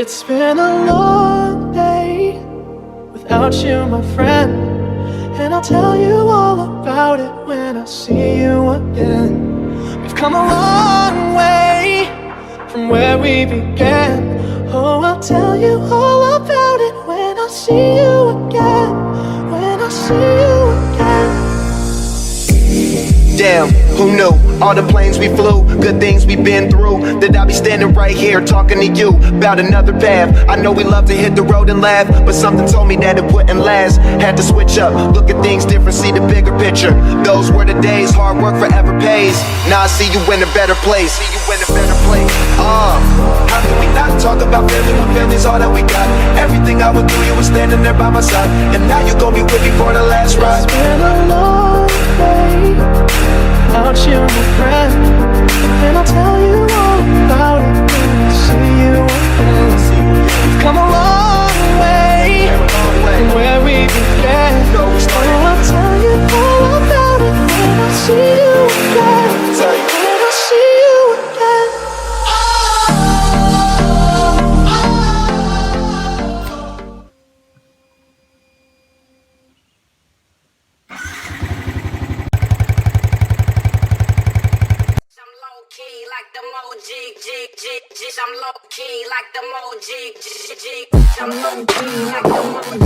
It's been a long day without you, my friend, and I'll tell you all about it when I see you again. We've come a long way from where we began. Oh, I'll tell you all about it when I see you again. When I see you again. Damn, who knew? All the planes we flew, good things we've been through, that I'll be standing right here talking to you about another path. I know we love to hit the road and laugh, but something told me that it wouldn't last. Had to switch up, look at things different, see the bigger picture. Those were the days, hard work forever pays. Now I see you in a better place. See you in a better place. How can we not talk about family when family's all that we got? Everything I would do, you were standing there by my side, and now you gon' be with me for the last ride. It's been a long day without you, my friend, and I'll tell you all about it when I see you again. We've come a long way from where we began. Oh, I'll tell you all about it when I see you again. When I see you again. I'm low key like the emoji. I'm low key like the emoji.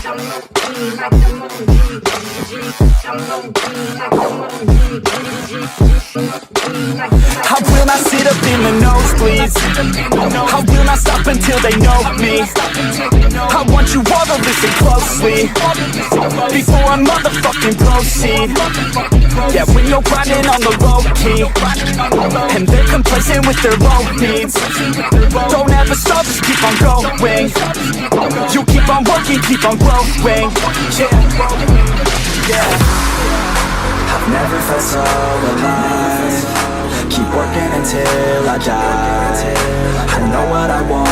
I'm low key like the emoji. I'm low key like the emoji. I will not sit up in the nosebleeds. I will not stop until they know me. I want you all to listen closely before I motherfucking proceed. Yeah, when you're grinding on the low key and they're complacent with their low needs, don't ever stop, just keep on going. You keep on working, keep on growing. Yeah. I've never felt so alive. Keep working until I die. I know what I want,